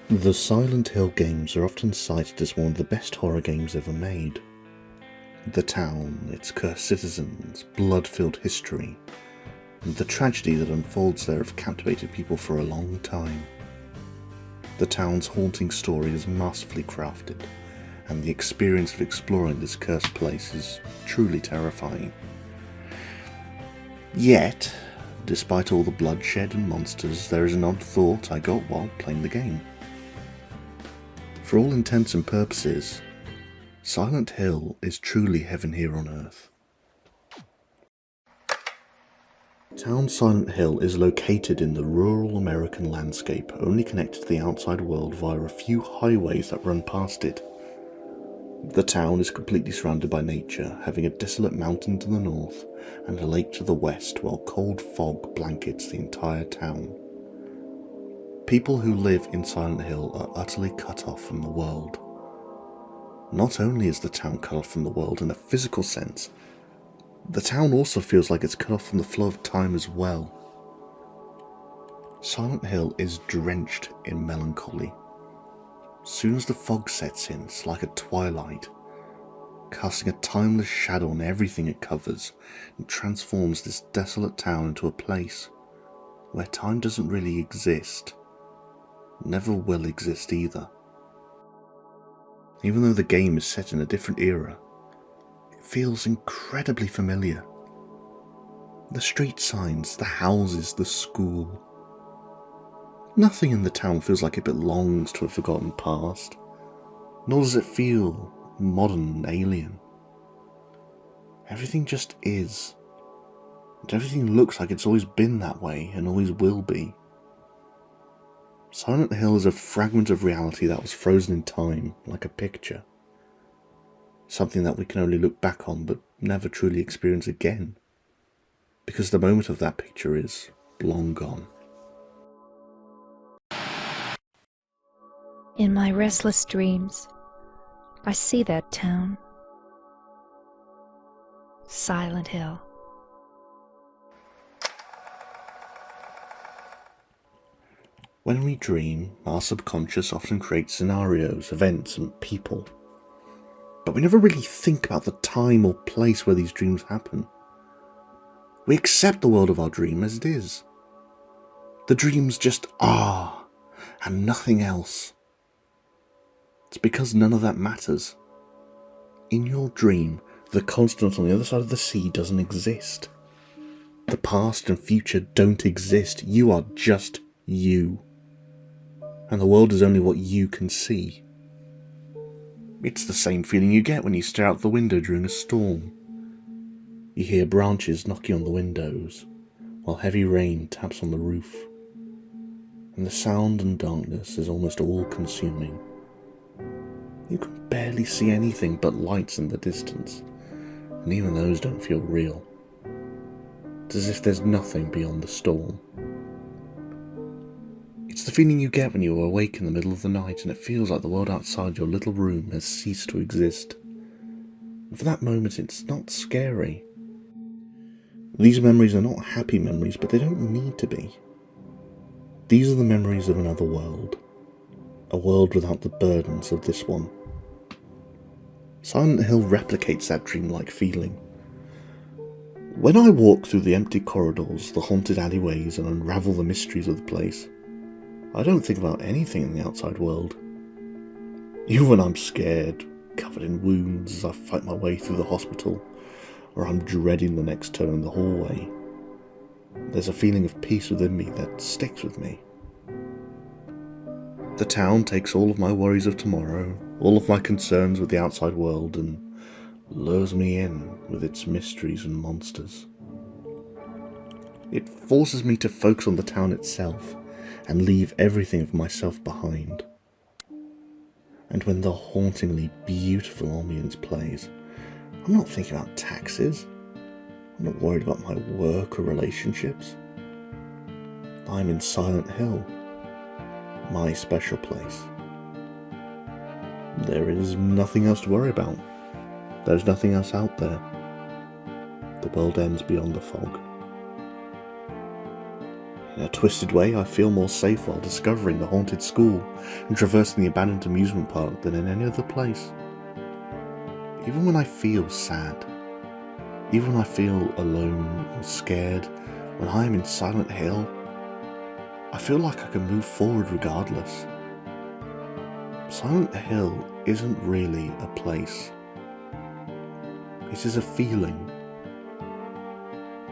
The Silent Hill games are often cited as one of the best horror games ever made. The town, its cursed citizens, blood-filled history, and the tragedy that unfolds there have captivated people for a long time. The town's haunting story is masterfully crafted, and the experience of exploring this cursed place is truly terrifying. Yet, despite all the bloodshed and monsters, there is an odd thought I got while playing the game. For all intents and purposes, Silent Hill is truly heaven here on Earth. Town Silent Hill is located in the rural American landscape, only connected to the outside world via a few highways that run past it. The town is completely surrounded by nature, having a desolate mountain to the north and a lake to the west, while cold fog blankets the entire town. People who live in Silent Hill are utterly cut off from the world. Not only is the town cut off from the world in a physical sense, the town also feels like it's cut off from the flow of time as well. Silent Hill is drenched in melancholy. Soon as the fog sets in, it's like a twilight, casting a timeless shadow on everything it covers, and transforms this desolate town into a place where time doesn't really exist. Never will exist either. Even though the game is set in a different era, it feels incredibly familiar. The street signs, the houses, the school. Nothing in the town feels like it belongs to a forgotten past, nor does it feel modern and alien. Everything just is, and everything looks like it's always been that way and always will be. Silent Hill is a fragment of reality that was frozen in time, like a picture. Something that we can only look back on but never truly experience again, because the moment of that picture is long gone. In my restless dreams, I see that town. Silent Hill. When we dream, our subconscious often creates scenarios, events, and people. But we never really think about the time or place where these dreams happen. We accept the world of our dream as it is. The dreams just are, and nothing else. It's because none of that matters. In your dream, the continent on the other side of the sea doesn't exist. The past and future don't exist. You are just you. And the world is only what you can see. It's the same feeling you get when you stare out the window during a storm. You hear branches knocking on the windows, while heavy rain taps on the roof. And the sound and darkness is almost all-consuming. You can barely see anything but lights in the distance, and even those don't feel real. It's as if there's nothing beyond the storm. It's the feeling you get when you are awake in the middle of the night and it feels like the world outside your little room has ceased to exist. And for that moment it's not scary. These memories are not happy memories, but they don't need to be. These are the memories of another world. A world without the burdens of this one. Silent Hill replicates that dreamlike feeling. When I walk through the empty corridors, the haunted alleyways, and unravel the mysteries of the place, I don't think about anything in the outside world. Even when I'm scared, covered in wounds as I fight my way through the hospital, or I'm dreading the next turn in the hallway, there's a feeling of peace within me that sticks with me. The town takes all of my worries of tomorrow, all of my concerns with the outside world, and lures me in with its mysteries and monsters. It forces me to focus on the town itself, and leave everything of myself behind. And when the hauntingly beautiful ambience plays, I'm not thinking about taxes. I'm not worried about my work or relationships. I'm in Silent Hill, my special place. There is nothing else to worry about. There's nothing else out there. The world ends beyond the fog. In a twisted way, I feel more safe while discovering the haunted school and traversing the abandoned amusement park than in any other place. Even when I feel sad, even when I feel alone or scared, when I am in Silent Hill, I feel like I can move forward regardless. Silent Hill isn't really a place. It is a feeling.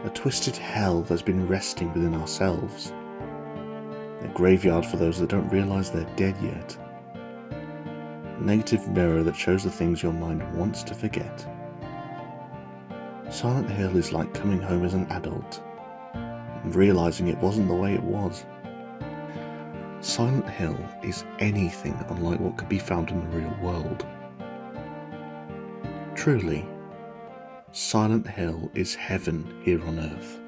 A twisted hell that's been resting within ourselves. A graveyard for those that don't realise they're dead yet. A negative mirror that shows the things your mind wants to forget. Silent Hill is like coming home as an adult and realising it wasn't the way it was. Silent Hill is anything unlike what could be found in the real world. Truly, Silent Hill is heaven here on earth.